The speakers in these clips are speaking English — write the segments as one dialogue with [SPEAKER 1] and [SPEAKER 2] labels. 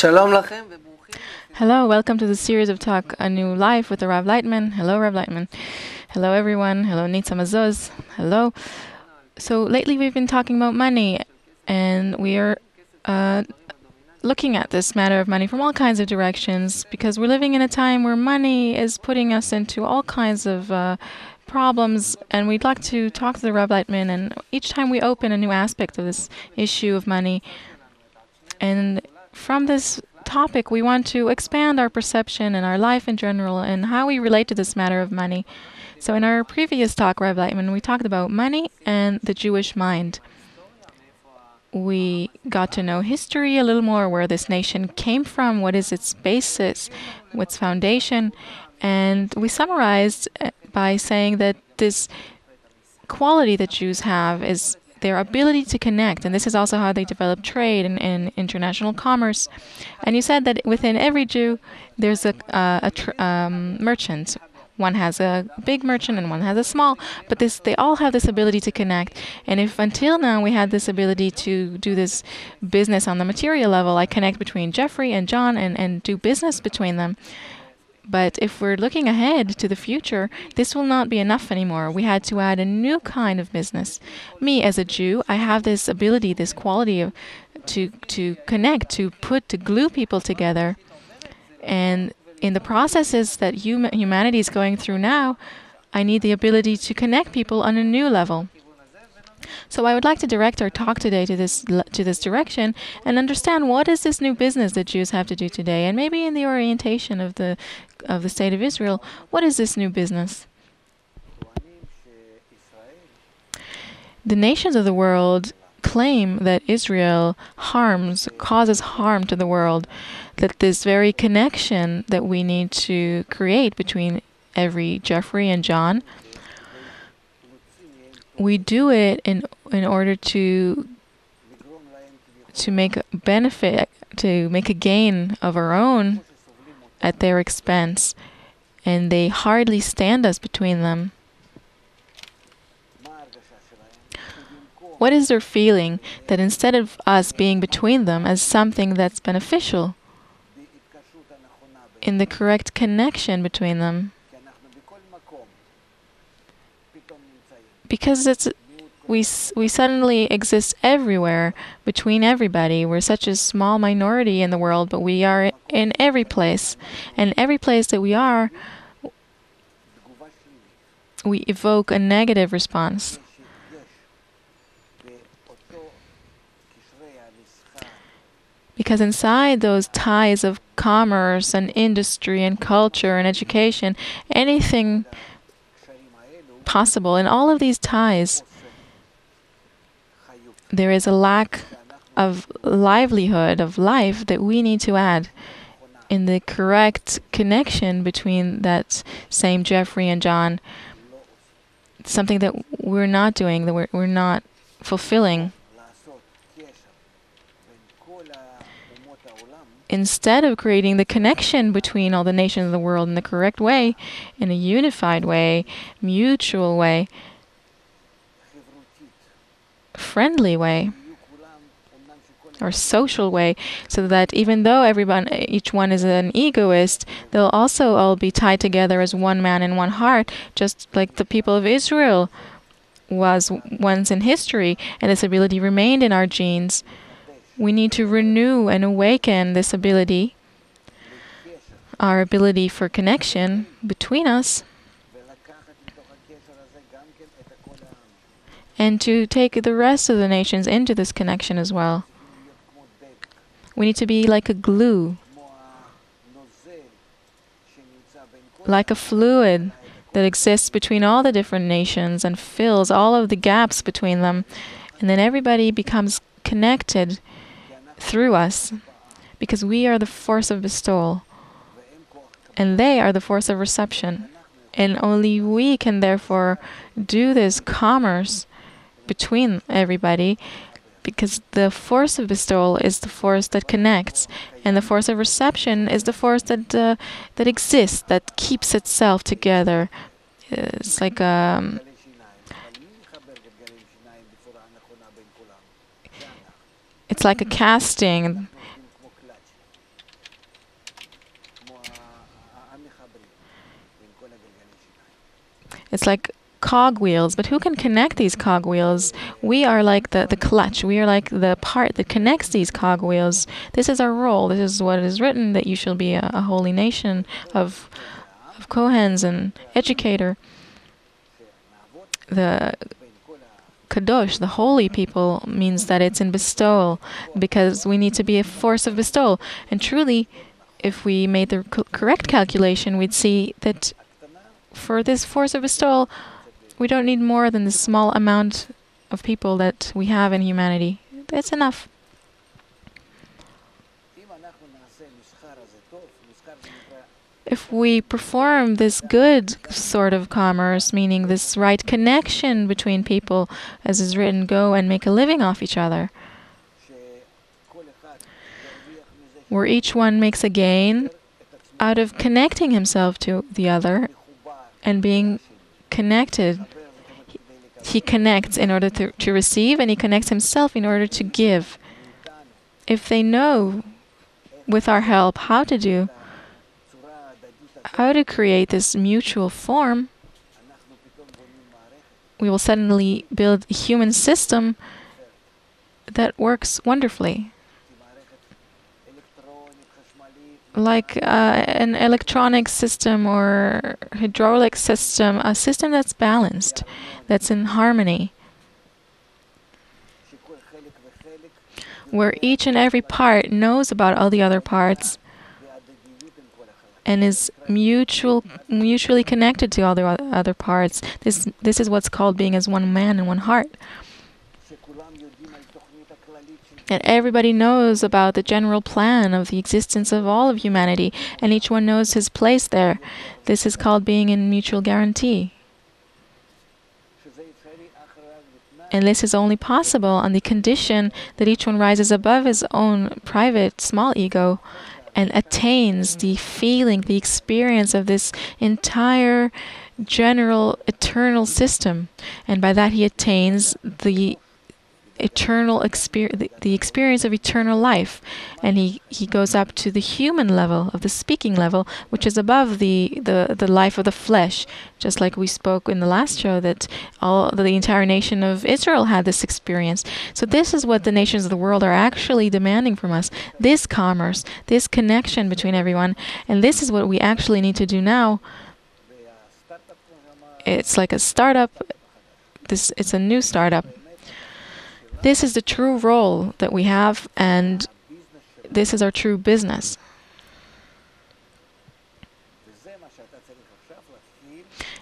[SPEAKER 1] Hello, welcome to the series of Talk A New Life with the Rav Laitman. Hello, Rav Laitman. Hello, everyone. Hello, Nitza Mazuz. Hello. So lately we've been talking about money, and we are looking at this matter of money from all kinds of directions, because we're living in a time where money is putting us into all kinds of problems, and we'd like to talk to the Rav Laitman, and each time we open a new aspect of this issue of money. And from this topic, we want to expand our perception and our life in general and how we relate to this matter of money. So in our previous talk, Rav Laitman, we talked about money and the Jewish mind. We got to know history a little more, where this nation came from, what is its basis, what's foundation, and we summarized by saying that this quality that Jews have is their ability to connect, and this is also how they develop trade and international commerce. And you said that within every Jew, there's a merchant. One has a big merchant and one has a small, but they all have this ability to connect. And if until now we had this ability to do this business on the material level, I connect between Jeffrey and John and do business between them. But if we're looking ahead to the future, this will not be enough anymore. We had to add a new kind of business. Me, as a Jew, I have this ability, this quality of to connect, to glue people together. And in the processes that humanity is going through now, I need the ability to connect people on a new level. So I would like to direct our talk today to this direction and understand what is this new business that Jews have to do today, and maybe in the orientation of the state of Israel, what is this new business? The nations of the world claim that Israel causes harm to the world, that this very connection that we need to create between every Jeffrey and John, we do it in order to make a benefit, to make a gain of our own at their expense, and they hardly stand us between them. What is their feeling that instead of us being between them as something that's beneficial, in the correct connection between them? Because we suddenly exist everywhere, between everybody. We're such a small minority in the world, but we are in every place. And every place that we are, we evoke a negative response. Because inside those ties of commerce and industry and culture and education, anything possible, in all of these ties, there is a lack of livelihood, of life, that we need to add in the correct connection between that same Jeffrey and John. Something that we're not doing, that we're not fulfilling. Instead of creating the connection between all the nations of the world in the correct way, in a unified way, mutual way, friendly way, or social way, so that even though each one is an egoist, they'll also all be tied together as one man and one heart, just like the people of Israel was once in history, and this ability remained in our genes. We need to renew and awaken this ability, our ability for connection between us, and to take the rest of the nations into this connection as well. We need to be like a glue, like a fluid that exists between all the different nations and fills all of the gaps between them, and then everybody becomes connected through us, because we are the force of bestowal and they are the force of reception, and only we can therefore do this commerce between everybody, because the force of bestowal is the force that connects, and the force of reception is the force that exists, that keeps itself together. It's like it's like a casting It's like cogwheels, but who can connect these cogwheels? We are like the clutch. We are like the part that connects these cogwheels. This is our role. This is what is written, that you shall be a holy nation of Kohens and educator. The Kadosh, the holy people, means that it's in bestowal, because we need to be a force of bestowal. And truly, if we made the correct calculation, we'd see that for this force of bestowal, we don't need more than the small amount of people that we have in humanity. It's enough. If we perform this good sort of commerce, meaning this right connection between people, as is written, go and make a living off each other, where each one makes a gain out of connecting himself to the other and being connected. He connects in order to receive, and he connects himself in order to give. If they know, with our help, how to create this mutual form, we will suddenly build a human system that works wonderfully. Like an electronic system or hydraulic system, a system that's balanced, that's in harmony, where each and every part knows about all the other parts and is mutually connected to all the other parts. This is what's called being as one man and one heart. And everybody knows about the general plan of the existence of all of humanity, and each one knows his place there. This is called being in mutual guarantee. And this is only possible on the condition that each one rises above his own private, small ego and attains the feeling, the experience of this entire general, eternal system. And by that he attains the eternal experience, the experience of eternal life, and he goes up to the human level, of the speaking level, which is above the life of the flesh. Just like we spoke in the last show, that the entire nation of Israel had this experience. So this is what the nations of the world are actually demanding from us: this commerce, this connection between everyone, and this is what we actually need to do now. It's like a startup. It's a new startup. This is the true role that we have, and this is our true business.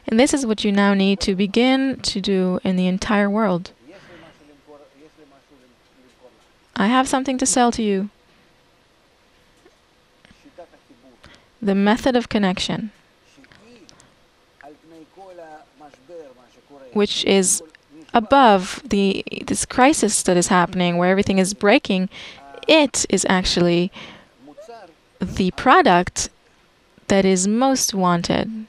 [SPEAKER 1] And this is what you now need to begin to do in the entire world. I have something to sell to you. The method of connection, which is above this crisis that is happening, where everything is breaking. It is actually the product that is most wanted.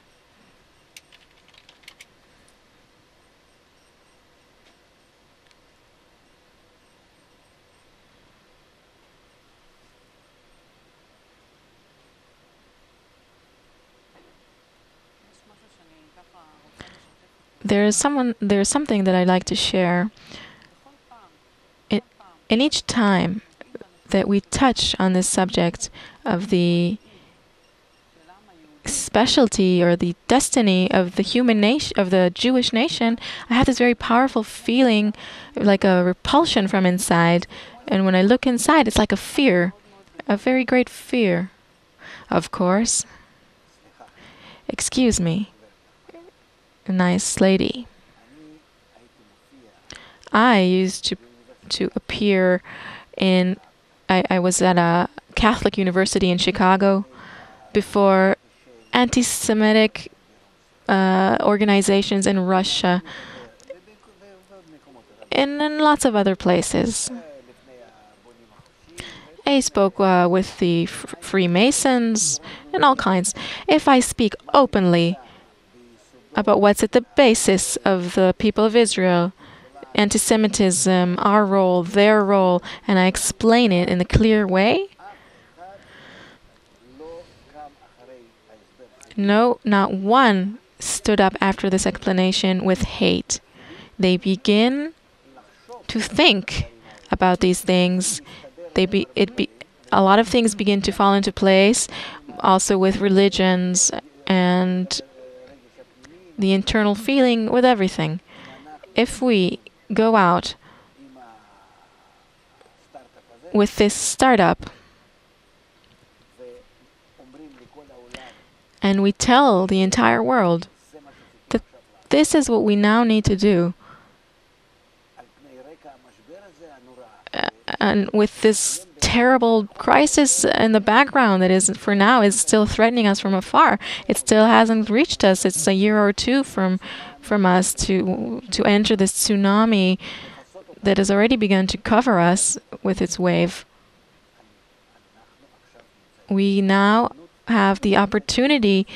[SPEAKER 1] There's something that I'd like to share. In each time that we touch on this subject of the specialty or the destiny of the human nation, of the Jewish nation, I have this very powerful feeling, like a repulsion from inside. And when I look inside, it's like a fear, a very great fear. Of course. Excuse me. Nice lady. I used to appear in. I was at a Catholic university in Chicago before anti-Semitic organizations in Russia and in lots of other places. I spoke with the Freemasons and all kinds. If I speak openly about what's at the basis of the people of Israel, anti-Semitism, our role, their role, and I explain it in a clear way, no, not one stood up after this explanation with hate. They begin to think about these things. A lot of things begin to fall into place, also with religions and the internal feeling, with everything. If we go out with this startup and we tell the entire world that this is what we now need to do, and with this terrible crisis in the background that is, for now, is still threatening us from afar. It still hasn't reached us. It's a year or two from us to enter this tsunami that has already begun to cover us with its wave. We now have the opportunity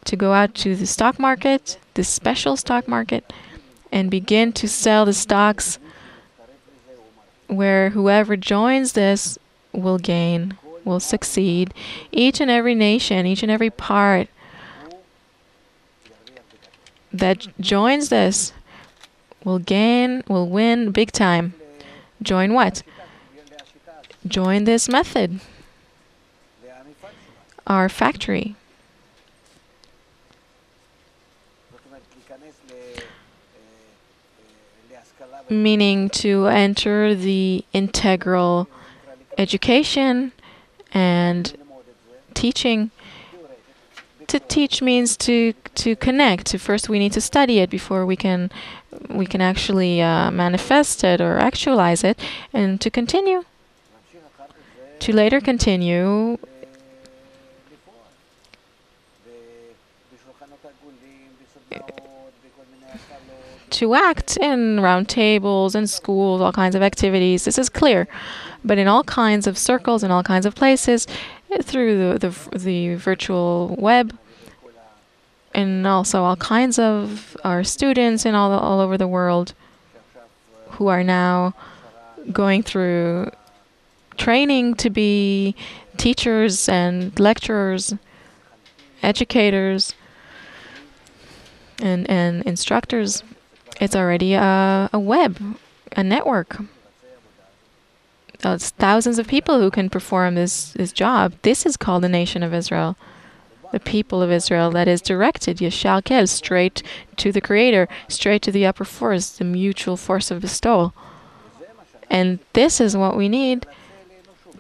[SPEAKER 1] to go out to the stock market, this special stock market, and begin to sell the stocks where whoever joins this will gain, will succeed. Each and every nation, each and every part that joins this will gain, will win big time. Join what? Join this method. Our factory. Meaning to enter the integral education and teaching. To teach means to connect. First, we need to study it before we can actually manifest it or actualize it, and to continue. To later continue to act in round tables and schools, all kinds of activities. This is clear. But in all kinds of circles, in all kinds of places, through the virtual web, and also all kinds of our students in all over the world who are now going through training to be teachers and lecturers, educators, and instructors. It's already a web, a network. It's thousands of people who can perform this job. This is called the nation of Israel. The people of Israel that is directed, Yeshar Kel, straight to the Creator, straight to the upper force, the mutual force of bestowal. And this is what we need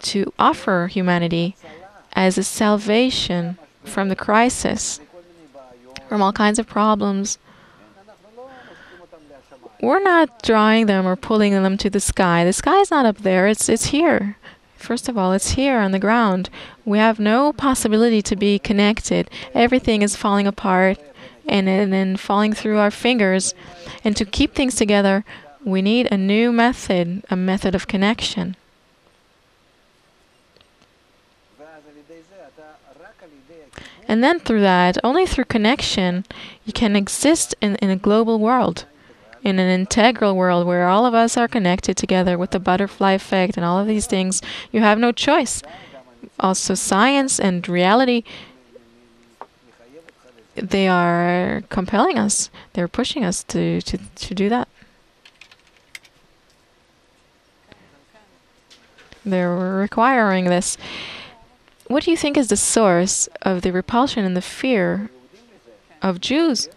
[SPEAKER 1] to offer humanity as a salvation from the crisis, from all kinds of problems. We're not drawing them or pulling them to the sky. The sky is not up there. It's here. First of all, it's here on the ground. We have no possibility to be connected. Everything is falling apart and then falling through our fingers. And to keep things together, we need a new method, a method of connection. And then through that, only through connection, you can exist in a global world, in an integral world where all of us are connected together with the butterfly effect and all of these things. You have no choice. Also, science and reality, they are compelling us. They're pushing us to do that. They're requiring this. What do you think is the source of the repulsion and the fear of Jews?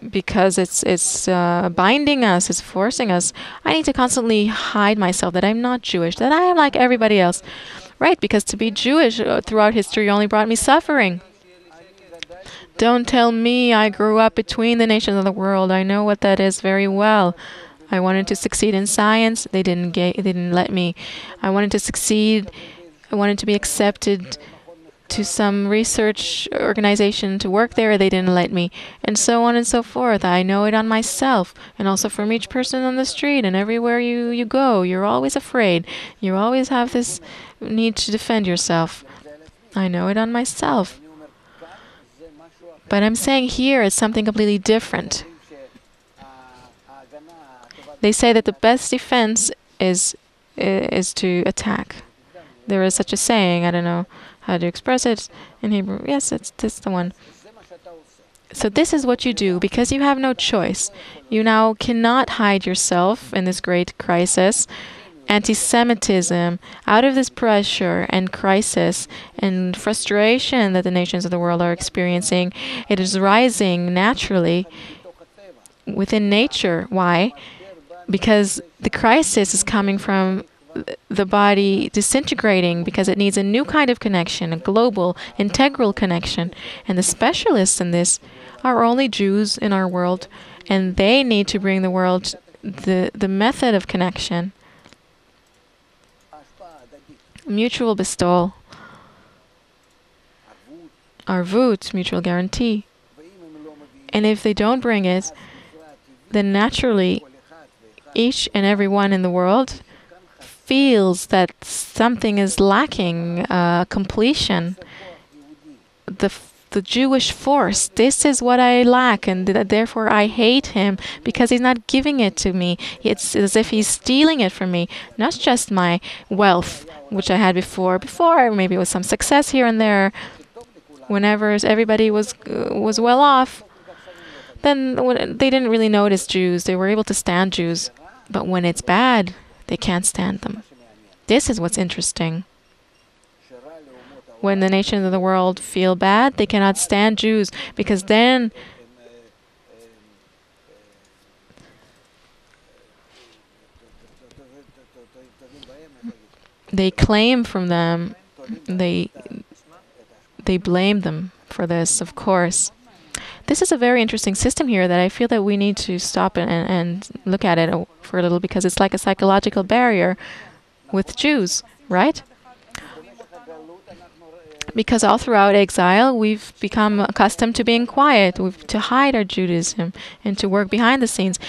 [SPEAKER 1] Because it's binding us, it's forcing us. I need to constantly hide myself, that I'm not Jewish, that I am like everybody else. Right, because to be Jewish throughout history only brought me suffering. Don't tell me I grew up between the nations of the world. I know what that is very well. I wanted to succeed in science. They didn't let me. I wanted to succeed. I wanted to be accepted to some research organization to work there. They didn't let me, and so on and so forth. I know it on myself, and also from each person on the street and everywhere you go. You're always afraid. You always have this need to defend yourself. I know it on myself. But I'm saying here it's something completely different. They say that the best defense is to attack. There is such a saying. I don't know how to express it in Hebrew. Yes, that's the one. So this is what you do because you have no choice. You now cannot hide yourself in this great crisis. Anti-Semitism, out of this pressure and crisis and frustration that the nations of the world are experiencing, it is rising naturally within nature. Why? Because the crisis is coming from the body disintegrating because it needs a new kind of connection, a global, integral connection. And the specialists in this are only Jews in our world, and they need to bring the world the method of connection. Mutual bestowal, arvut, mutual guarantee. And if they don't bring it, then naturally each and every one in the world feels that something is lacking, completion. The Jewish force, this is what I lack, and therefore I hate him because he's not giving it to me. It's as if he's stealing it from me, not just my wealth, which I had before. Before, maybe it was some success here and there. Whenever everybody was well off, then they didn't really notice Jews. They were able to stand Jews. But when it's bad, they can't stand them. This is what's interesting. When the nations of the world feel bad, they cannot stand Jews because then they claim from them, they blame them for this, of course. This is a very interesting system here that I feel that we need to stop and look at it for a little, because it's like a psychological barrier with Jews, right? Because all throughout exile, we've become accustomed to being quiet, to hide our Judaism and to work behind the scenes.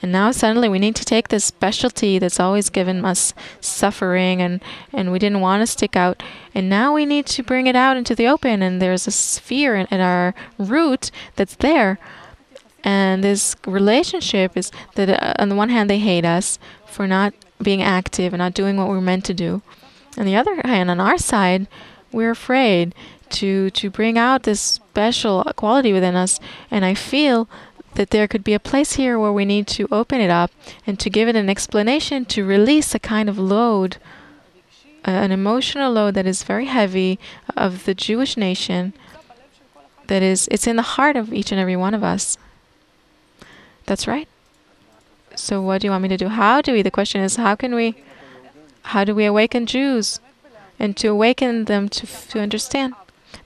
[SPEAKER 1] And now suddenly we need to take this specialty that's always given us suffering, and we didn't want to stick out. And now we need to bring it out into the open, and there's a sphere in our root that's there. And this relationship is that on the one hand they hate us for not being active and not doing what we're meant to do. On the other hand, on our side, we're afraid to bring out this special quality within us. And I feel that there could be a place here where we need to open it up and to give it an explanation, to release a kind of load, an emotional load that is very heavy of the Jewish nation, it's in the heart of each and every one of us. That's right. So what do you want me to do? The question is, how do we awaken Jews and to awaken them to understand?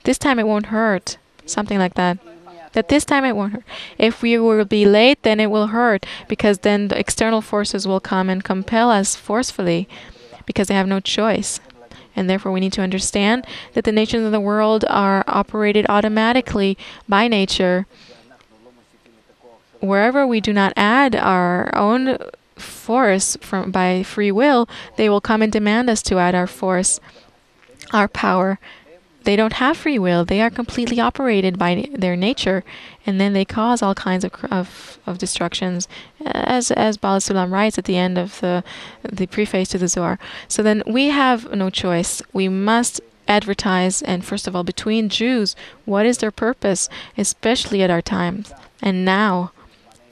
[SPEAKER 1] This time it won't hurt. Something like that. That this time it won't hurt. If we will be late, then it will hurt, because then the external forces will come and compel us forcefully, because they have no choice. And therefore we need to understand that the nations of the world are operated automatically by nature. Wherever we do not add our own force by free will, they will come and demand us to add our force, our power. They don't have free will. They are completely operated by their nature, and then they cause all kinds of destructions, as Baal Sulam writes at the end of the preface to the Zohar. So then we have no choice. We must advertise, and first of all, between Jews, what is their purpose, especially at our times. And now,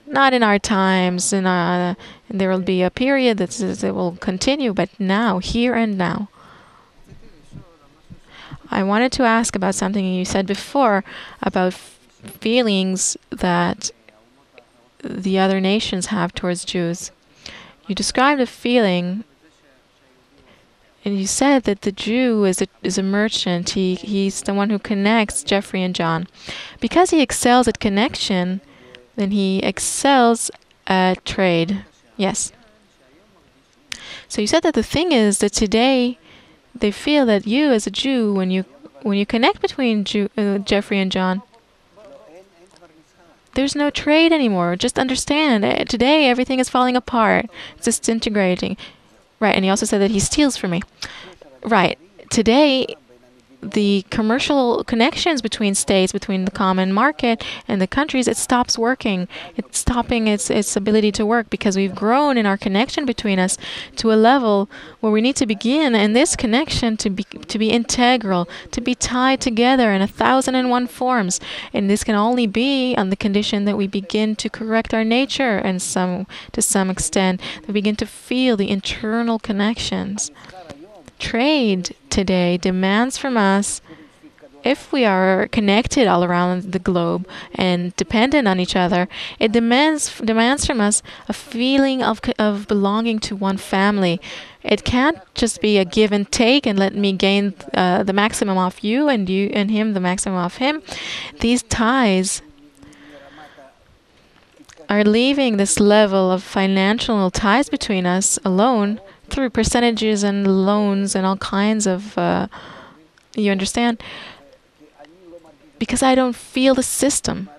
[SPEAKER 1] not in our times, and there will be a period that will continue, but now, here and now. I wanted to ask about something you said before about feelings that the other nations have towards Jews. You described a feeling, and you said that the Jew is a merchant. He's the one who connects Jeffrey and John. Because he excels at connection, then he excels at trade. Yes. So you said that the thing is that today they feel that you, as a Jew, when you connect between Jeffrey and John, there's no trade anymore. Just understand, today everything is falling apart. It's disintegrating. Right, and he also said that he steals from me. Right, today the commercial connections between states, between the common market and the countries, it stops working. It's stopping its ability to work because we've grown in our connection between us to a level where we need to begin in this connection to be integral, to be tied together in 1,001 forms. And this can only be on the condition that we begin to correct our nature and to some extent, that we begin to feel the internal connections. Trade today demands from us, if we are connected all around the globe and dependent on each other, it demands from us a feeling of belonging to one family. It can't just be a give and take and let me gain the maximum off you and him the maximum off him. These ties are leaving this level of financial ties between us alone through percentages and loans and all kinds of, you understand? Because I don't feel the system.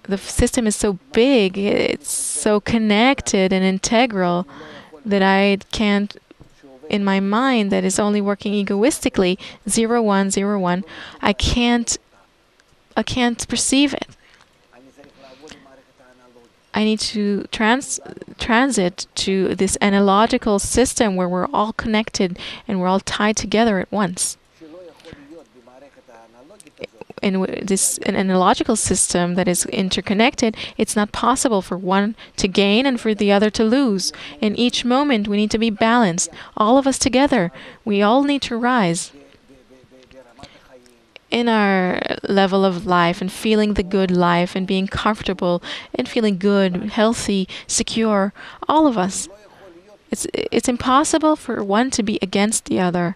[SPEAKER 1] The system is so big, it's so connected and integral that I can't, in my mind that is only working egoistically, 0, 1, 0, 1, I can't perceive it. I need to transit to this analogical system where we're all connected and we're all tied together at once. In an analogical system that is interconnected, it's not possible for one to gain and for the other to lose. In each moment, we need to be balanced. All of us together, we all need to rise in our level of life and feeling the good life and being comfortable and feeling good, healthy, secure. All of us. It's impossible for one to be against the other.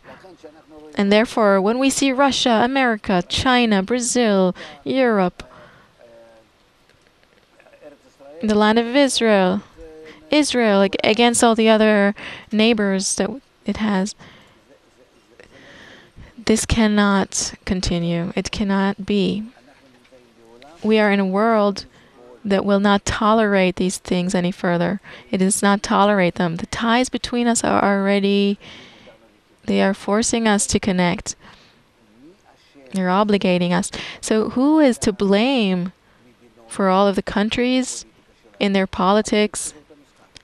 [SPEAKER 1] And therefore, when we see Russia, America, China, Brazil, Europe, the land of Israel against all the other neighbors that it has, this cannot continue. It cannot be. We are in a world that will not tolerate these things any further. It does not tolerate them. The ties between us are already, they are forcing us to connect. They're obligating us. So who is to blame for all of the countries in their politics?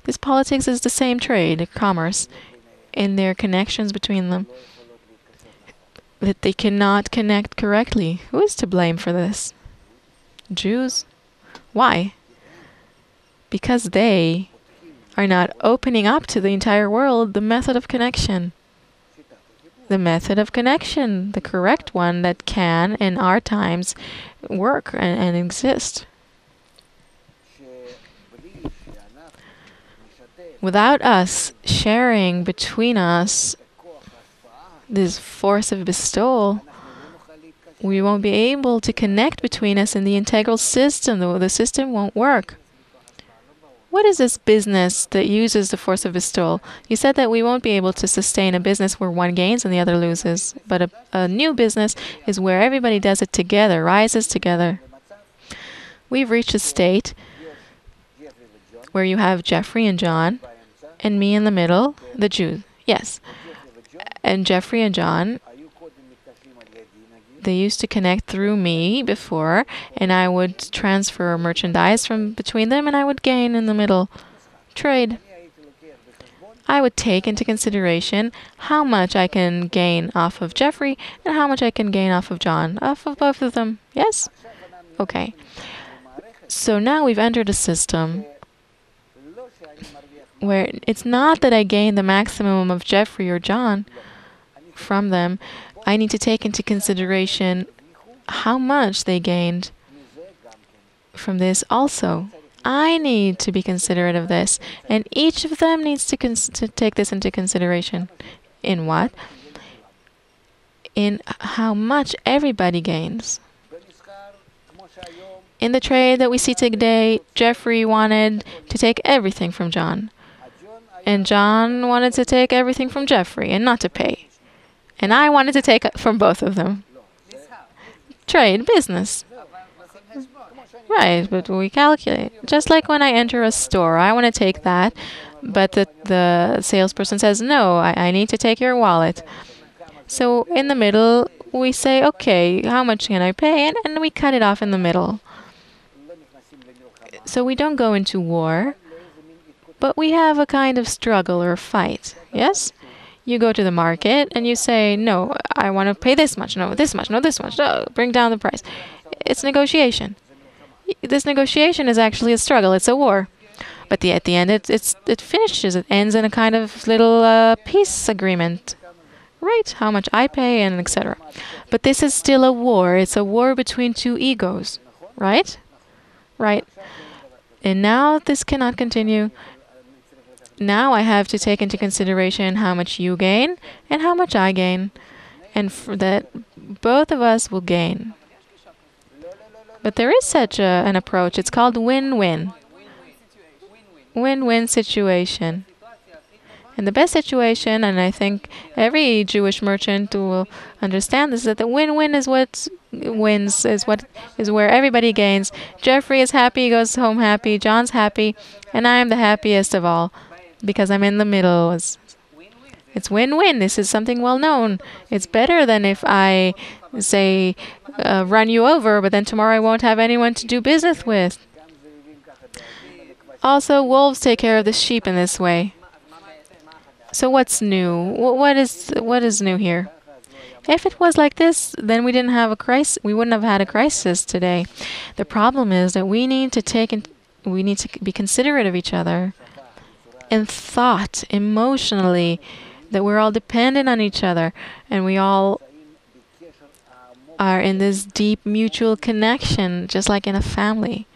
[SPEAKER 1] This politics is the same trade, commerce, in their connections between them, that they cannot connect correctly. Who is to blame for this? Jews. Why? Because they are not opening up to the entire world the method of connection. The method of connection, the correct one that can, in our times, work and exist. Without us sharing between us this force of bestowal, we won't be able to connect between us in the integral system. The system won't work. What is this business that uses the force of bestowal? You said that we won't be able to sustain a business where one gains and the other loses. But a new business is where everybody does it together, rises together. We've reached a state where you have Jeffrey and John, and me in the middle, the Jews. Yes. And Jeffrey and John, they used to connect through me before, and I would transfer merchandise from between them, and I would gain in the middle. Trade. I would take into consideration how much I can gain off of Jeffrey and how much I can gain off of John. Off of both of them. Yes? Okay. So now we've entered a system where it's not that I gain the maximum of Jeffrey or John from them. I need to take into consideration how much they gained from this also. I need to be considerate of this, and each of them needs to take this into consideration. In what? In how much everybody gains. In the trade that we see today, Jeffrey wanted to take everything from John, and John wanted to take everything from Jeffrey and not to pay. And I wanted to take from both of them. Trade, business. Right, but we calculate. Just like when I enter a store, I want to take that, but the salesperson says, no, I need to take your wallet. So in the middle, we say, okay, how much can I pay? And we cut it off in the middle. So we don't go into war, but we have a kind of struggle or fight. Yes? You go to the market and you say, no, I want to pay this much, no, this much, no, this much, no, bring down the price. It's negotiation. This negotiation is actually a struggle. It's a war. But at the end, it finishes. It ends in a kind of little peace agreement. Right, how much I pay and etc. But this is still a war. It's a war between two egos. Right? Right. And now this cannot continue. Now I have to take into consideration how much you gain and how much I gain. And for that both of us will gain. But there is such an approach. It's called win-win. Win-win situation. And the best situation, and I think every Jewish merchant will understand this, is that the win-win is what wins, is where everybody gains. Jeffrey is happy, he goes home happy, John's happy, and I am the happiest of all because I'm in the middle. It's win-win. This is something well known. It's better than if I say run you over, but then tomorrow I won't have anyone to do business with. Also, wolves take care of the sheep in this way. So what's new? What is new here? If it was like this, then we didn't have a crisis. We wouldn't have had a crisis today. The problem is that we need to be considerate of each other in thought, emotionally, that we're all dependent on each other, and we all are in this deep mutual connection, just like in a family.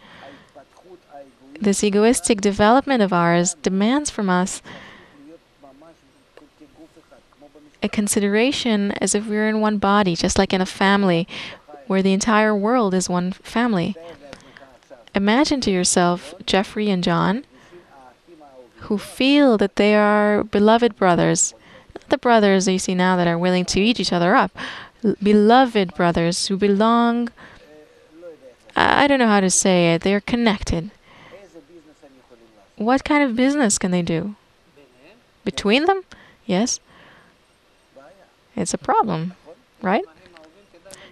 [SPEAKER 1] This egoistic development of ours demands from us a consideration as if we were in one body, just like in a family, where the entire world is one family. Imagine to yourself Jeffrey and John, who feel that they are beloved brothers. Not the brothers that you see now that are willing to eat each other up. Beloved brothers who belong, I don't know how to say it, they are connected. What kind of business can they do? Between them? Yes. It's a problem, right?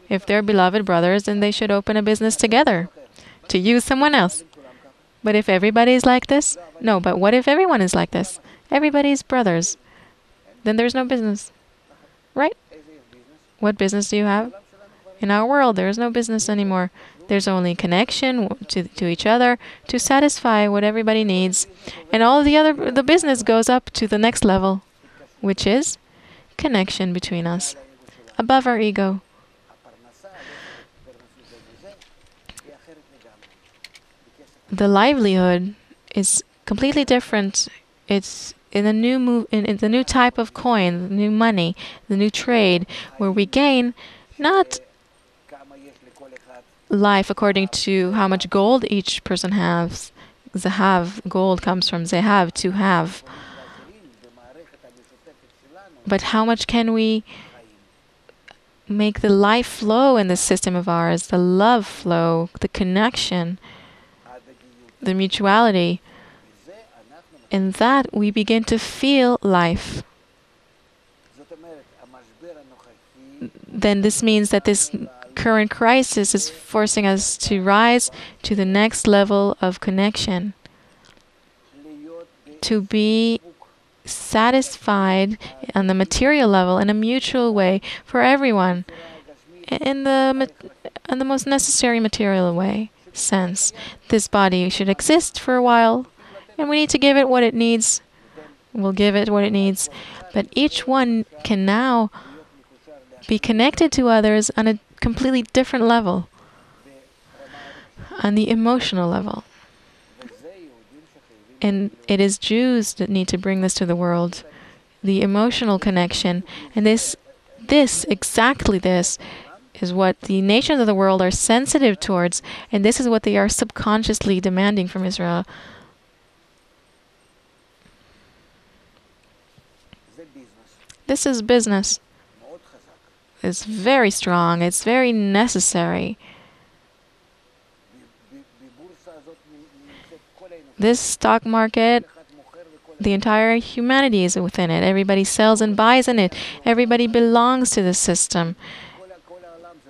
[SPEAKER 1] If they're beloved brothers, then they should open a business together to use someone else. But if everybody's like this? No, but what if everyone is like this? Everybody's brothers. Then there's no business, right? What business do you have? In our world, there is no business anymore. There's only connection to each other to satisfy what everybody needs. And all the business goes up to the next level, which is connection between us, above our ego. The livelihood is completely different. It's in a new in the new type of coin, the new money, the new trade, where we gain not life according to how much gold each person has. Zahav, gold comes from zehav, to have. But how much can we make the life flow in this system of ours, the love flow, the connection, the mutuality? In that we begin to feel life. Then this means that this current crisis is forcing us to rise to the next level of connection, to be satisfied on the material level in a mutual way for everyone, in the most necessary material way sense. This body should exist for a while, and we need to give it what it needs. We'll give it what it needs, but each one can now be connected to others on a completely different level, on the emotional level. And it is Jews that need to bring this to the world, the emotional connection. And exactly this, is what the nations of the world are sensitive towards, and this is what they are subconsciously demanding from Israel. This is business. It's very strong. It's very necessary. This stock market, the entire humanity is within it. Everybody sells and buys in it. Everybody belongs to the system.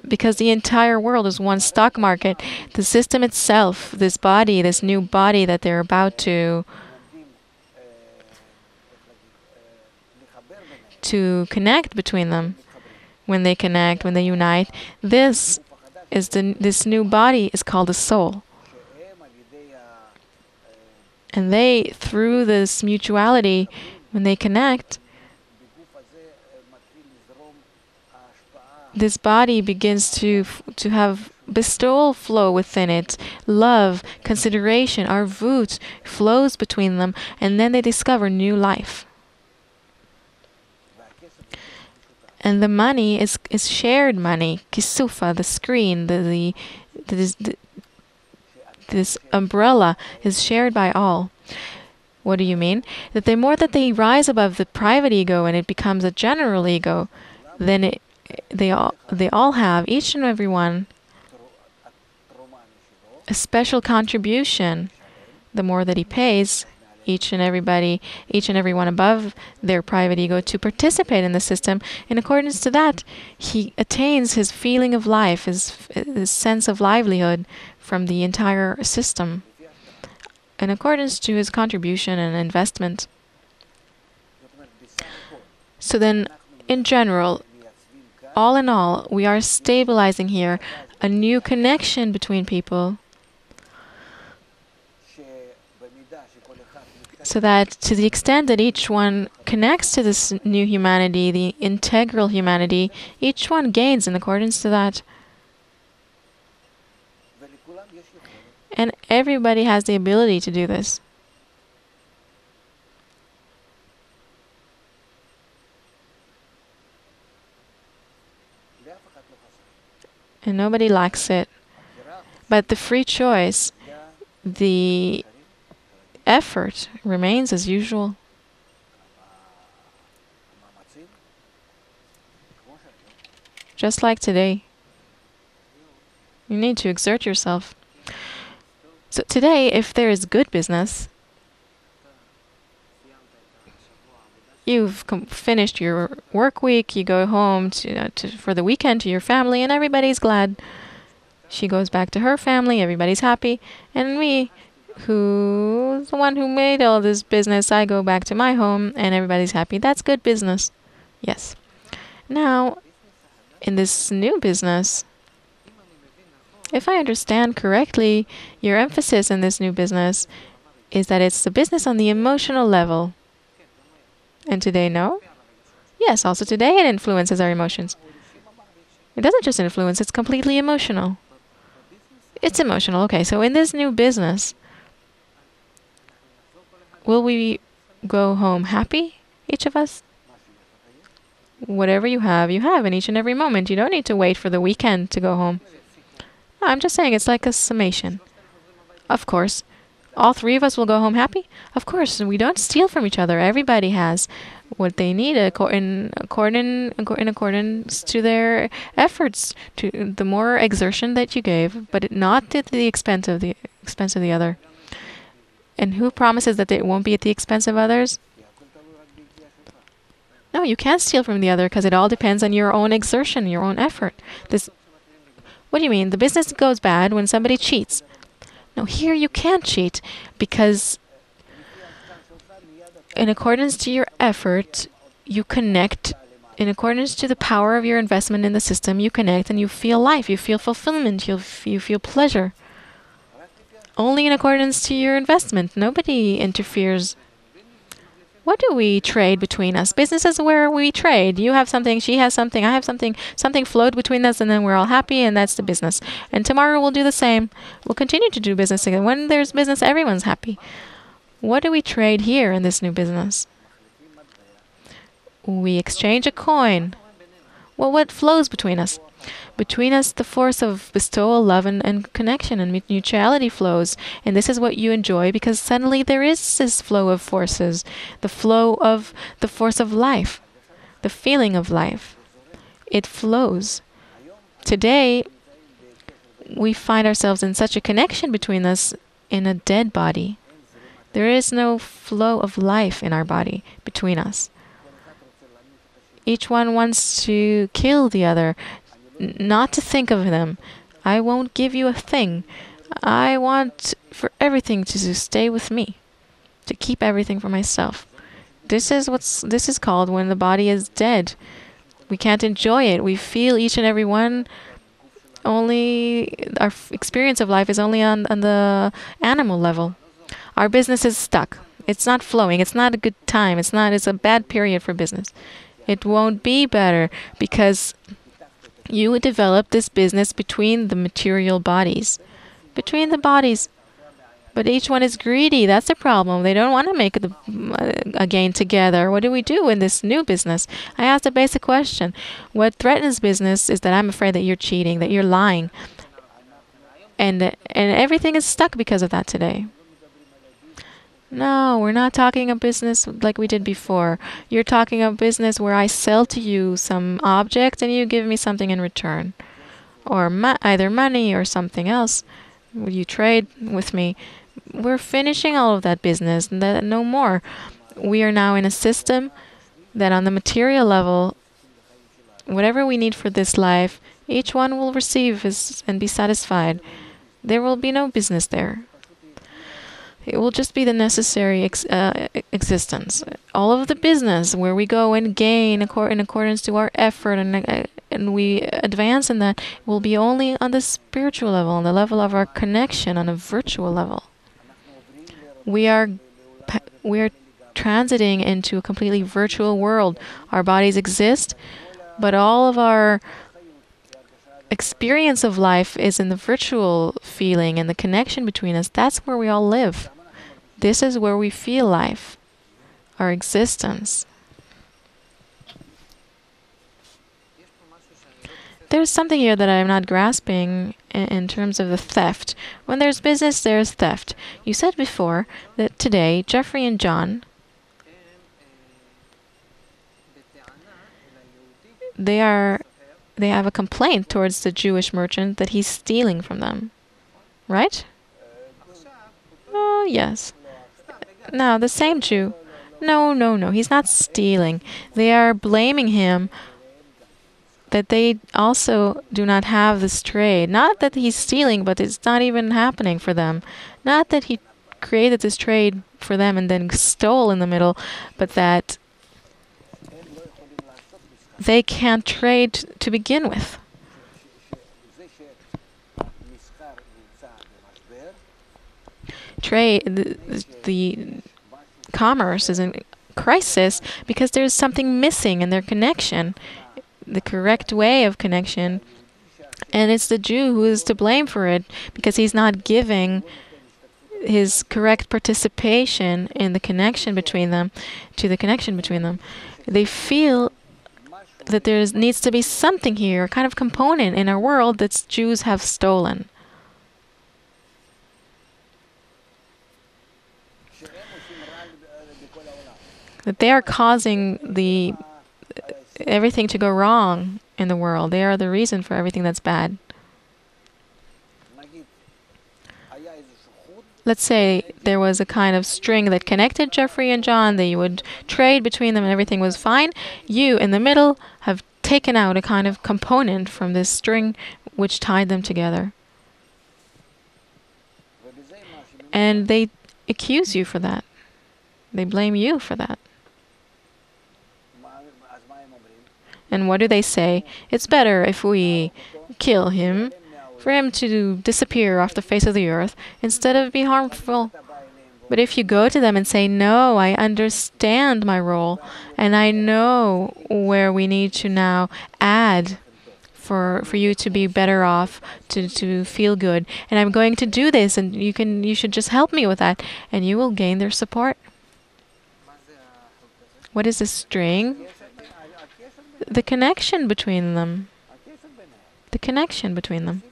[SPEAKER 1] because the entire world is one stock market. The system itself, this body, this new body that they're about to connect between them, when they connect, when they unite, this new body is called the soul. And they, through this mutuality, when they connect, this body begins to have bestowal flow within it. Love, consideration, arvut flows between them, and then they discover new life. And the money is shared money. Kisufa, the screen, this umbrella is shared by all. What do you mean? That the more that they rise above the private ego and it becomes a general ego, then they all have, each and every one, a special contribution. The more that he pays, each and everyone above their private ego, to participate in the system. In accordance to that, he attains his feeling of life, his sense of livelihood from the entire system, in accordance to his contribution and investment. So then, in general, all in all, we are stabilizing here a new connection between people, so that to the extent that each one connects to this new humanity, the integral humanity, each one gains in accordance to that. And everybody has the ability to do this. And nobody lacks it. But the free choice, the effort remains as usual. Just like today. You need to exert yourself. So today, if there is good business, you've finished your work week, you go home for the weekend to your family, and everybody's glad. She goes back to her family, everybody's happy, and me, who's the one who made all this business, I go back to my home, and everybody's happy. That's good business. Yes. Now, in this new business, if I understand correctly, your emphasis in this new business is that it's the business on the emotional level. And today, no? Yes, also today it influences our emotions. It doesn't just influence, it's completely emotional. It's emotional. Okay, so in this new business, will we go home happy, each of us? Whatever you have in each and every moment. You don't need to wait for the weekend to go home. No, I'm just saying it's like a summation. Of course. All three of us will go home happy? Of course. We don't steal from each other. Everybody has what they need in accordance to their efforts, to the more exertion that you gave, but not at the expense of the other. And who promises that it won't be at the expense of others? No, you can't steal from the other because it all depends on your own exertion, your own effort. What do you mean? The business goes bad when somebody cheats. No, here you can't cheat because in accordance to your effort, you connect. In accordance to the power of your investment in the system, you connect and you feel life, you feel fulfillment, you feel pleasure. Only in accordance to your investment. Nobody interferes. What do we trade between us? Business is where we trade. You have something, she has something, I have something. Something flowed between us, and then we're all happy, and that's the business. And tomorrow we'll do the same. We'll continue to do business again. When there's business, everyone's happy. What do we trade here in this new business? We exchange a coin. Well, what flows between us? Between us, the force of bestowal, love, and connection and mutuality flows. And this is what you enjoy because suddenly there is this flow of forces. The flow of the force of life. The feeling of life. It flows. Today, we find ourselves in such a connection between us in a dead body. There is no flow of life in our body between us. Each one wants to kill the other. not to think of them. I won't give you a thing. I want for everything to stay with me, to keep everything for myself. This is called when the body is dead. We can't enjoy it. We feel each and every one. Only our experience of life is only on the animal level. Our business is stuck. It's not flowing. It's not a good time. It's a bad period for business. It won't be better because you develop this business between the material bodies. Between the bodies. But each one is greedy. That's the problem. They don't want to make a gain together. What do we do in this new business? I asked a basic question. What threatens business is that I'm afraid that you're cheating, that you're lying. And everything is stuck because of that today. No, we're not talking a business like we did before. You're talking a business where I sell to you some object and you give me something in return. Or either money or something else. You trade with me. We're finishing all of that business. No more. We are now in a system that on the material level, whatever we need for this life, each one will receive and be satisfied. There will be no business there. It will just be the necessary existence. All of the business where we go and gain in accordance to our effort and we advance in that will be only on the spiritual level, on the level of our connection, on a virtual level. We are transiting into a completely virtual world. Our bodies exist, but all of our experience of life is in the virtual feeling and the connection between us. That's where we all live. This is where we feel life, our existence. There's something here that I'm not grasping in terms of the theft. When there's business, there's theft. You said before that today, Jeffrey and John, they have a complaint towards the Jewish merchant that he's stealing from them. Right? Oh, yes. No, the same Jew. No. He's not stealing. They are blaming him that they also do not have this trade. Not that he's stealing, but it's not even happening for them. Not that he created this trade for them and then stole in the middle, but that they can't trade to begin with. Trade, the commerce is in crisis because there's something missing in their connection, the correct way of connection, and it's the Jew who is to blame for it because he's not giving his correct participation in the connection between them, to the connection between them. They feel that there needs to be something here, a kind of component in our world that Jews have stolen. That they are causing everything to go wrong in the world. They are the reason for everything that's bad. Let's say there was a kind of string that connected Jeffrey and John. They would trade between them and everything was fine. You, in the middle, have taken out a kind of component from this string which tied them together. And they accuse you for that. They blame you for that. And what do they say? It's better if we kill him, for him to disappear off the face of the earth, instead of be harmful. But if you go to them and say, no, I understand my role, and I know where we need to now add for you to be better off, to feel good, and I'm going to do this, and you should just help me with that, and you will gain their support. What is a string? The connection between them. The connection between them.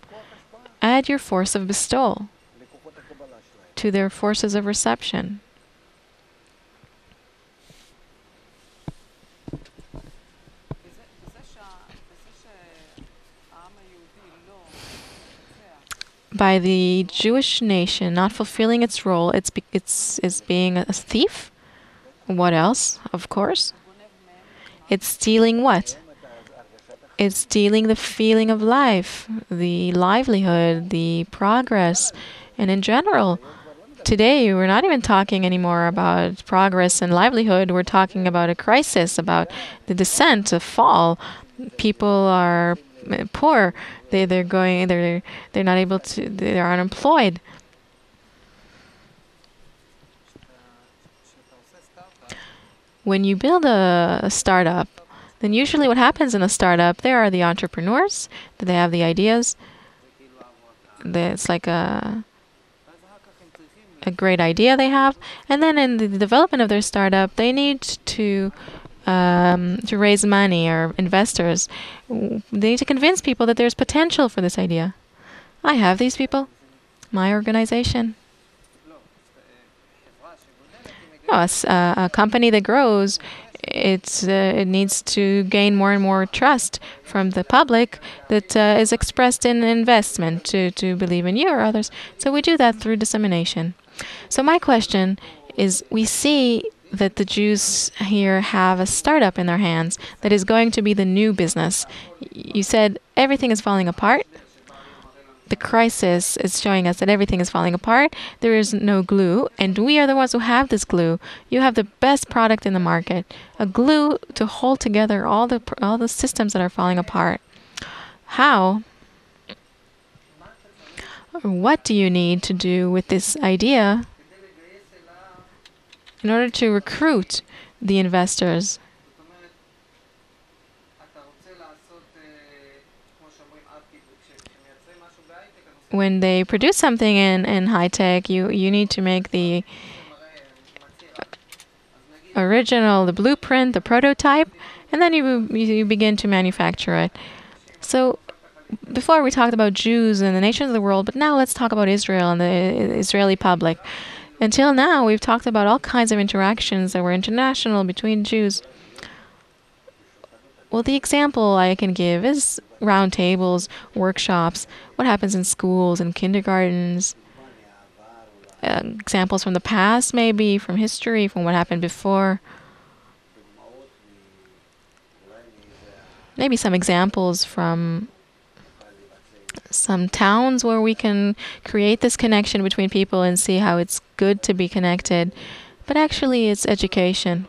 [SPEAKER 1] Add your force of bestowal to their forces of reception. By the Jewish nation not fulfilling its role, it's being a thief. What else? Of course. It's stealing what? It's stealing the feeling of life, the livelihood, the progress. And in general, today we're not even talking anymore about progress and livelihood. We're talking about a crisis, about the descent, a fall. People are poor. They're not able to. They're unemployed. When you build a startup, then usually what happens in a startup, there are the entrepreneurs, they have the ideas. It's like a great idea they have, and then in the development of their startup, they need to raise money or investors. They need to convince people that there's potential for this idea. I have these people, my organization. No, a company that grows, it needs to gain more and more trust from the public that is expressed in investment to believe in you or others. So we do that through dissemination. So my question is, we see that the Jews here have a startup in their hands that is going to be the new business. You said everything is falling apart. The crisis is showing us that everything is falling apart. There is no glue, and we are the ones who have this glue. You have the best product in the market, a glue to hold together all the systems that are falling apart. How? Or what do you need to do with this idea in order to recruit the investors? When they produce something in high tech, you need to make the original, the blueprint, the prototype, and then you begin to manufacture it. So before we talked about Jews and the nations of the world, but now let's talk about Israel and the Israeli public. Until now, we've talked about all kinds of interactions that were international between Jews. Well, the example I can give is round tables, workshops, what happens in schools and kindergartens, examples from the past, maybe from history, from what happened before. Maybe some examples from some towns where we can create this connection between people and see how it's good to be connected. But actually, it's education.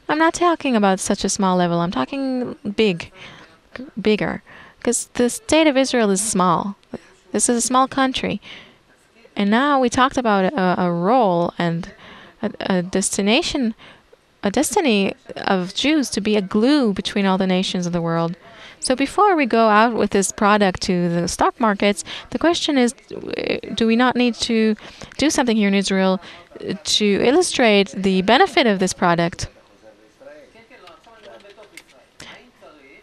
[SPEAKER 1] I'm not talking about such a small level. I'm talking bigger. Because the state of Israel is small. This is a small country. And now we talked about a role and a destination, a destiny of Jews to be a glue between all the nations of the world. So before we go out with this product to the stock markets, the question is, do we not need to do something here in Israel to illustrate the benefit of this product?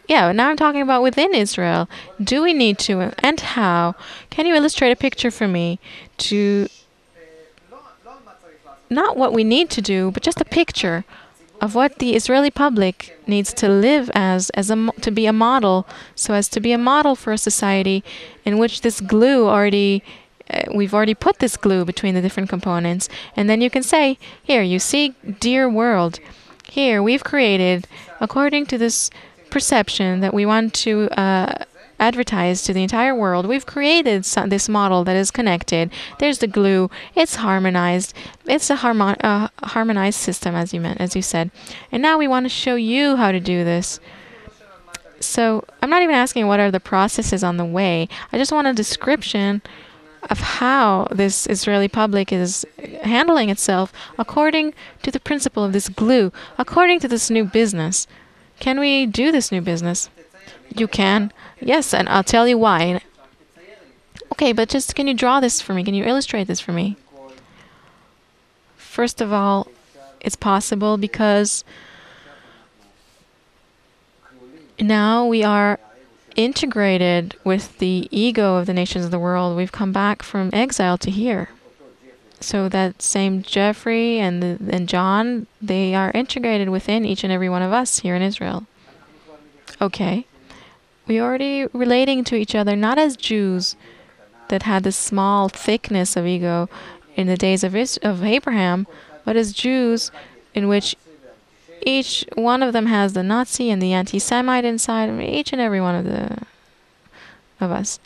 [SPEAKER 1] Yeah, now I'm talking about within Israel. Do we need to, and how? Can you illustrate a picture for me to, not what we need to do, but just a picture of what the Israeli public needs to live to be a model, so as to be a model for a society in which this glue we've already put this glue between the different components. And then you can say, here, you see, dear world, here we've created, according to this perception that we want to advertise to the entire world, we've created this model that is connected. There's the glue. It's harmonized. It's a harmonized system, as you said. And now we want to show you how to do this. So I'm not even asking what are the processes on the way. I just want a description of how this Israeli public is handling itself according to the principle of this glue, according to this new business. Can we do this new business? You can. Yes, and I'll tell you why. Okay, but just can you draw this for me? Can you illustrate this for me? First of all, it's possible because now we are integrated with the ego of the nations of the world. We've come back from exile to here. So that same Jeffrey and John, they are integrated within each and every one of us here in Israel. Okay. We're already relating to each other, not as Jews that had this small thickness of ego in the days of Abraham, but as Jews in which each one of them has the Nazi and the anti-Semite inside of each and every one of us.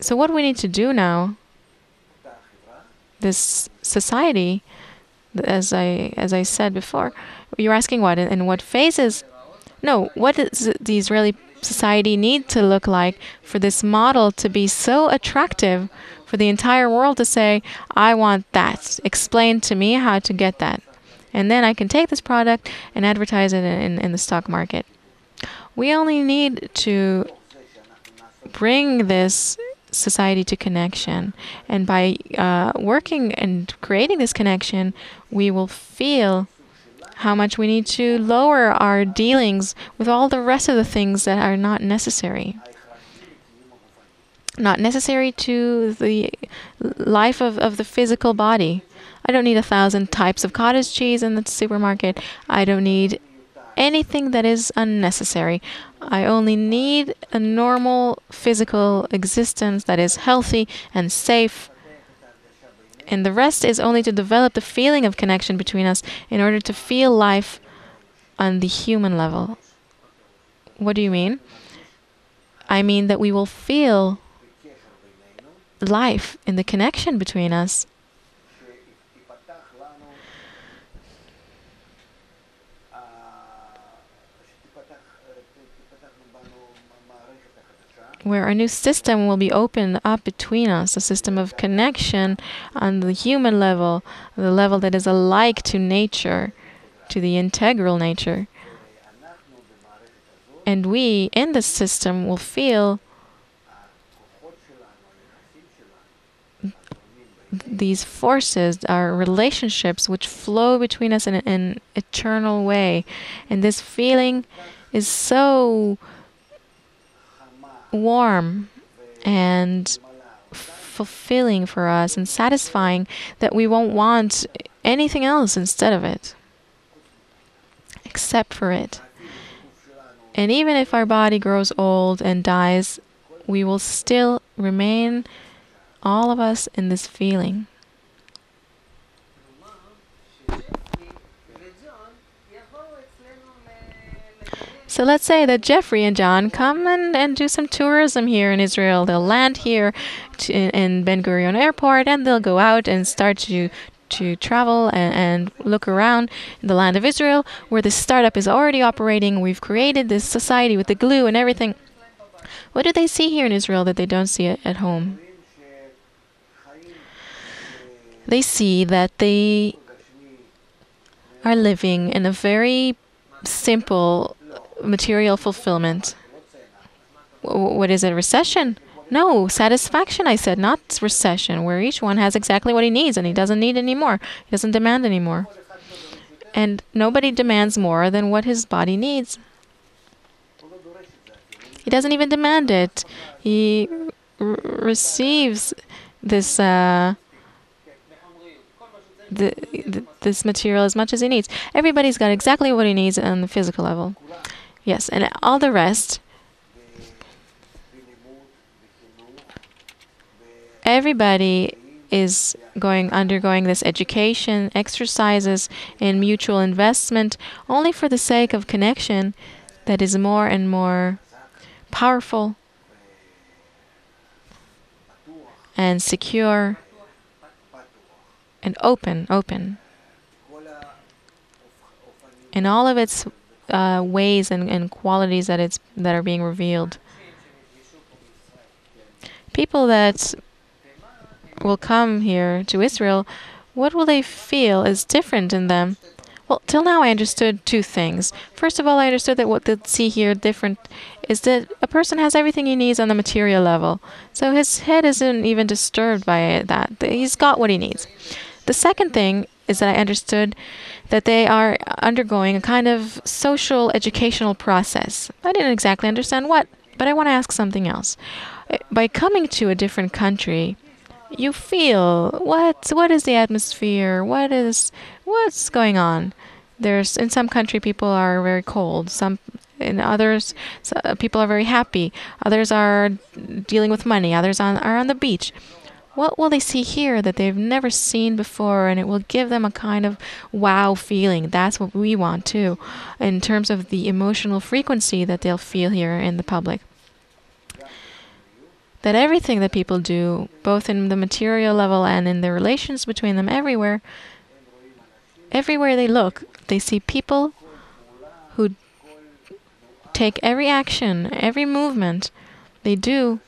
[SPEAKER 1] So what we need to do now, this society, as I said before, you're asking what, in what phases? No, what does the Israeli society need to look like for this model to be so attractive for the entire world to say, I want that. Explain to me how to get that. And then I can take this product and advertise it in the stock market. We only need to bring this society to connection. And by working and creating this connection, we will feel how much we need to lower our dealings with all the rest of the things that are not necessary. Not necessary to the life of the physical body. I don't need 1,000 types of cottage cheese in the supermarket. I don't need anything that is unnecessary. I only need a normal physical existence that is healthy and safe. And the rest is only to develop the feeling of connection between us in order to feel life on the human level. What do you mean? I mean that we will feel life in the connection between us. Where a new system will be opened up between us, a system of connection on the human level, the level that is alike to nature, to the integral nature. And we, in this system, will feel these forces, our relationships, which flow between us in an eternal way. And this feeling is so warm and fulfilling for us and satisfying that we won't want anything else instead of it, except for it. And even if our body grows old and dies, we will still remain, all of us, in this feeling. So let's say that Jeffrey and John come and do some tourism here in Israel. They'll land here in Ben Gurion Airport, and they'll go out and start to travel and look around in the land of Israel, where this startup is already operating. We've created this society with the glue and everything. What do they see here in Israel that they don't see at home? They see that they are living in a very simple material fulfillment. What is it, recession? No, satisfaction, I said, not recession, where each one has exactly what he needs and he doesn't need any more. He doesn't demand any more. And nobody demands more than what his body needs. He doesn't even demand it. He receives this this material as much as he needs. Everybody's got exactly what he needs on the physical level. Yes, and all the rest, everybody is undergoing this education, exercises in mutual investment, only for the sake of connection that is more and more powerful and secure and open in all of its ways and qualities that are being revealed. People that will come here to Israel, what will they feel is different in them? Well, till now I understood two things. First of all, I understood that what they'll see here different is that a person has everything he needs on the material level. So his head isn't even disturbed by that. He's got what he needs. The second thing is that I understood that they are undergoing a kind of social educational process. I didn't exactly understand what, but I want to ask something else. By coming to a different country, you feel what is the atmosphere? What's going on? In some country people are very cold. In others, people are very happy. Others are dealing with money. Others are on the beach. what will they see here that they've never seen before, and it will give them a kind of wow feeling. That's what we want too, in terms of the emotional frequency that they'll feel here in the public. That everything that people do, both in the material level and in the relations between them, everywhere they look, they see people who take every action, every movement they do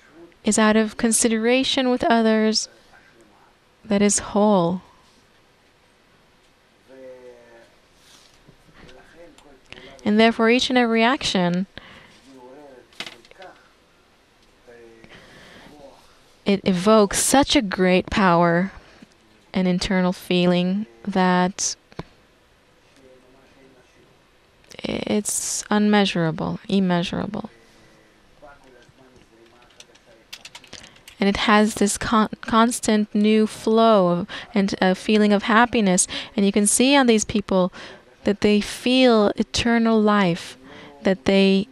[SPEAKER 1] is out of consideration with others that is whole. And therefore each and every action, it evokes such a great power and internal feeling that it's unmeasurable, immeasurable. And it has this constant new flow and a feeling of happiness. And you can see on these people that they feel eternal life, that they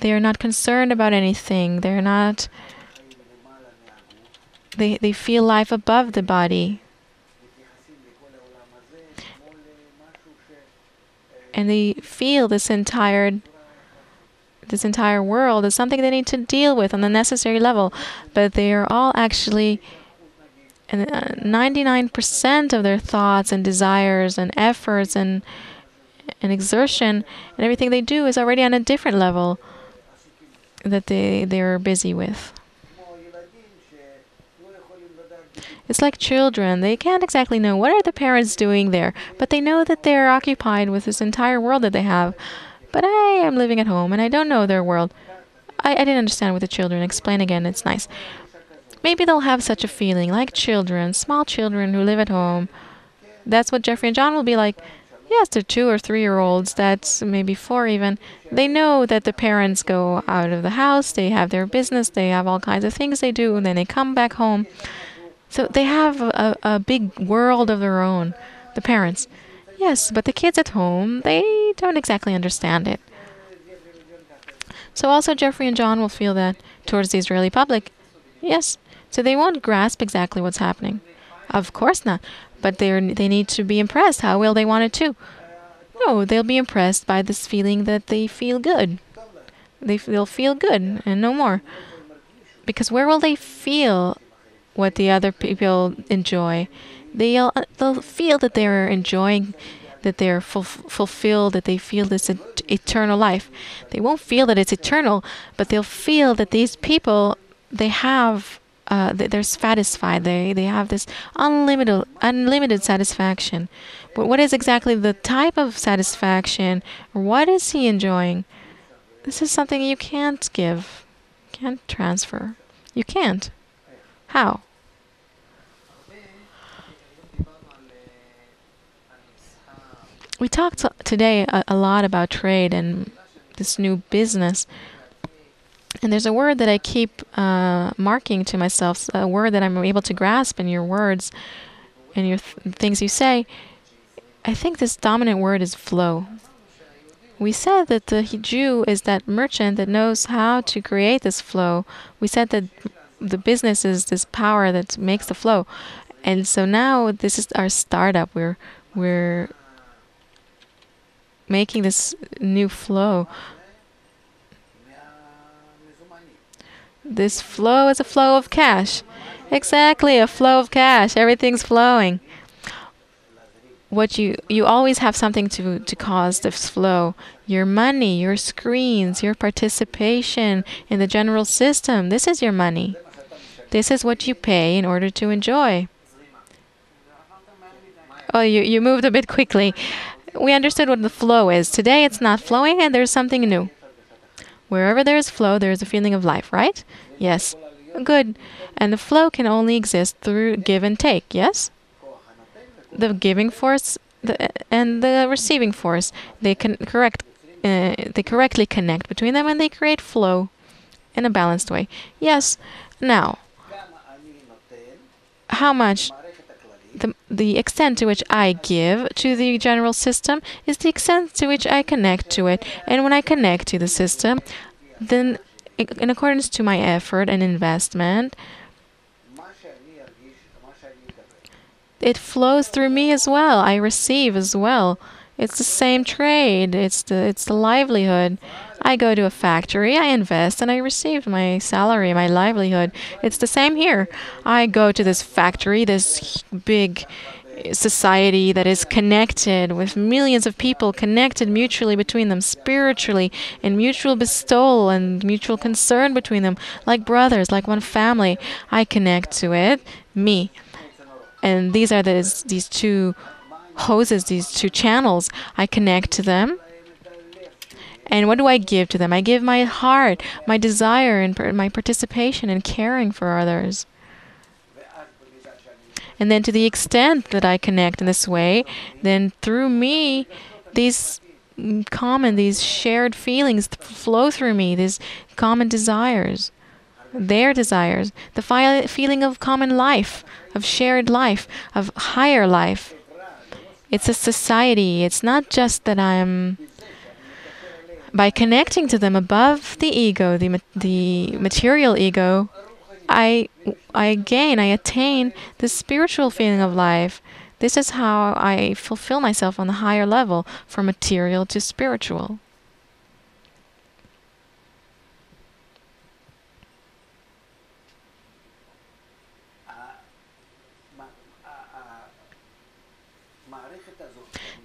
[SPEAKER 1] are not concerned about anything. They're not. They feel life above the body. And they feel this entire world is something they need to deal with on the necessary level. But they are all actually, 99% of their thoughts and desires and efforts and exertion and everything they do is already on a different level that they're busy with. It's like children. They can't exactly know what are the parents doing there, but they know that they're occupied with this entire world that they have. But I am living at home and I don't know their world. I didn't understand with the children. Explain again. It's nice. Maybe they'll have such a feeling, like children, small children who live at home. That's what Jeffrey and John will be like. Yes, they're 2 or 3-year-olds. That's maybe 4 even. They know that the parents go out of the house. They have their business. They have all kinds of things they do. And then they come back home. So they have a big world of their own, the parents. Yes, but the kids at home, they don't exactly understand it. So also Jeffrey and John will feel that towards the Israeli public. Yes, so they won't grasp exactly what's happening. Of course not. But they need to be impressed. How will they want it to? No, they'll be impressed by this feeling that they feel good. They'll feel good and no more. Because where will they feel what the other people enjoy? They'll feel that they're enjoying, that they're fulfilled, that they feel this eternal life. They won't feel that it's eternal, but they'll feel that these people, they have, they're satisfied. They have this unlimited satisfaction. But what is exactly the type of satisfaction? What is he enjoying? This is something you can't give, can't transfer. You can't. How? We talked today a lot about trade and this new business. And there's a word that I keep marking to myself, a word that I'm able to grasp in your words and your things you say. I think this dominant word is flow. We said that the Jew is that merchant that knows how to create this flow. We said that the business is this power that makes the flow. And so now this is our startup. We're making this new flow. This flow is a flow of cash. Exactly, a flow of cash. Everything's flowing. What you always have something to cause this flow. Your money, your screens, your participation in the general system. This is your money. This is what you pay in order to enjoy. Oh, you moved a bit quickly. We understood what the flow is. Today it's not flowing and there's something new. Wherever there is flow, there is a feeling of life, right? Yes. Good. And the flow can only exist through give and take, yes? The giving force and the receiving force, they correctly connect between them and they create flow in a balanced way. Yes. Now, how much? The extent to which I give to the general system is the extent to which I connect to it. And when I connect to the system, then in accordance to my effort and investment, it flows through me as well. I receive as well. It's the same trade. It's the livelihood. I go to a factory, I invest, and I receive my salary, my livelihood. It's the same here. I go to this factory, this big society that is connected with millions of people, connected mutually between them, spiritually, and mutual bestowal and mutual concern between them, like brothers, like one family. I connect to it, me. And these are these two hoses, these two channels. I connect to them. And what do I give to them? I give my heart, my desire, and my participation in caring for others. And then to the extent that I connect in this way, then through me, these these shared feelings flow through me, these common desires, their desires, the feeling of common life, of shared life, of higher life. It's a society. It's not just that I'm, by connecting to them above the ego, the material ego, I attain the spiritual feeling of life. This is how I fulfill myself on the higher level, from material to spiritual.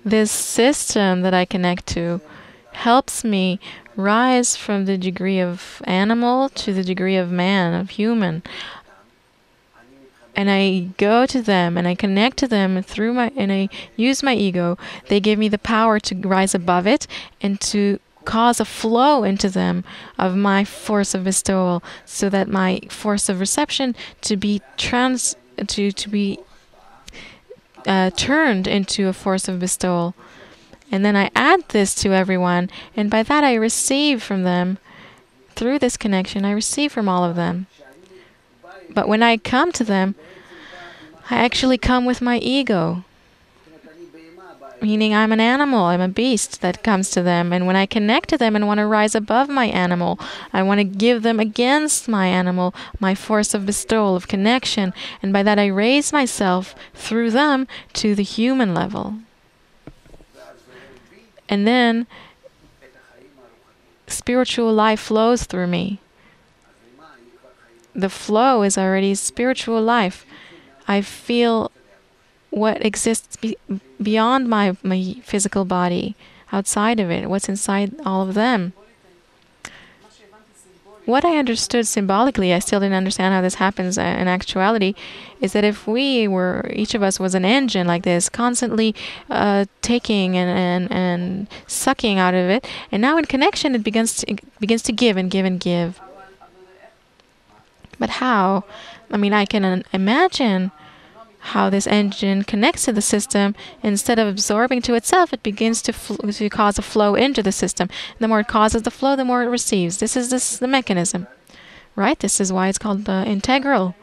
[SPEAKER 1] This system that I connect to helps me rise from the degree of animal to the degree of man, of human. And I go to them and I connect to them and I use my ego. They give me the power to rise above it and to cause a flow into them of my force of bestowal, so that my force of reception to be turned into a force of bestowal. And then I add this to everyone, and by that I receive from them. Through this connection, I receive from all of them. But when I come to them, I actually come with my ego. Meaning I'm an animal, I'm a beast that comes to them. And when I connect to them and want to rise above my animal, I want to give them against my animal my force of bestowal, of connection. And by that I raise myself through them to the human level. And then spiritual life flows through me. The flow is already spiritual life. I feel what exists beyond my physical body, outside of it, what's inside all of them. What I understood symbolically, I still didn't understand how this happens in actuality, is that if each of us was an engine like this, constantly taking and sucking out of it, and now in connection it begins to give and give and give. But how? I mean, I can imagine how this engine connects to the system. Instead of absorbing to itself, it begins to cause a flow into the system. The more it causes the flow, the more it receives. This is the mechanism, right? This is why it's called integral.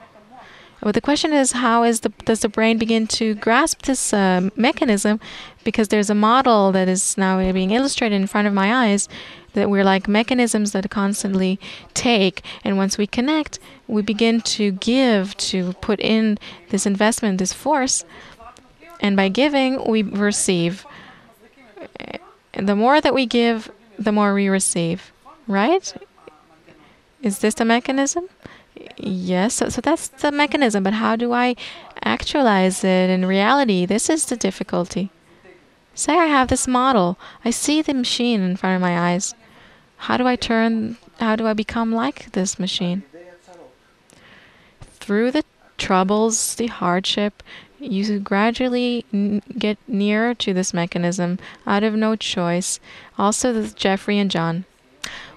[SPEAKER 1] Well, the question is, does the brain begin to grasp this mechanism? Because there's a model that is now being illustrated in front of my eyes, that we're like mechanisms that constantly take, and once we connect, we begin to give, to put in this investment, this force, and by giving, we receive. And the more that we give, the more we receive, right? Is this the mechanism? Yes, so that's the mechanism, but how do I actualize it in reality? This is the difficulty. Say I have this model. I see the machine in front of my eyes. How do I become like this machine? Through the troubles, the hardship, you gradually get nearer to this mechanism out of no choice. Also, Jeffrey and John.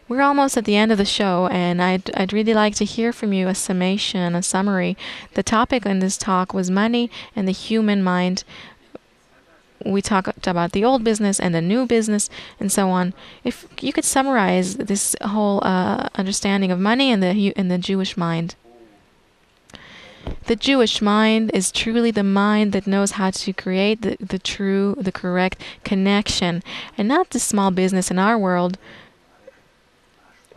[SPEAKER 1] We're almost at the end of the show, and I'd really like to hear from you a summation, a summary. The topic in this talk was money and the human mind. We talked about the old business and the new business and so on. If you could summarize this whole understanding of money and the Jewish mind. The Jewish mind is truly the mind that knows how to create the correct connection, and not the small business in our world.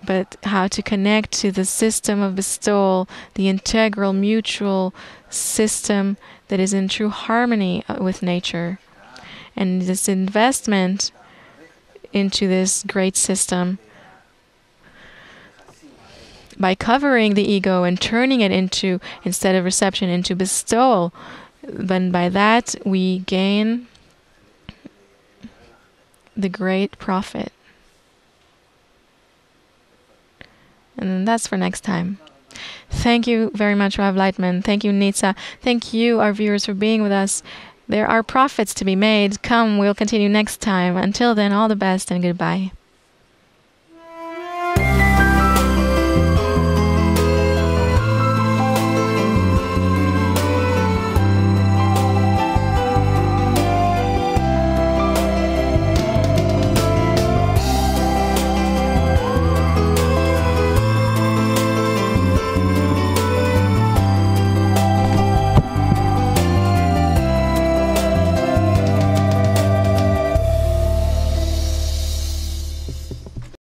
[SPEAKER 1] but how to connect to the system of bestowal, the integral, mutual system that is in true harmony with nature. And this investment into this great system, by covering the ego and turning it into, instead of reception, into bestowal, then by that we gain the great profit. And that's for next time. Thank you very much, Rav Laitman. Thank you, Nitsa. Thank you, our viewers, for being with us. There are profits to be made. Come, we'll continue next time. Until then, all the best and goodbye.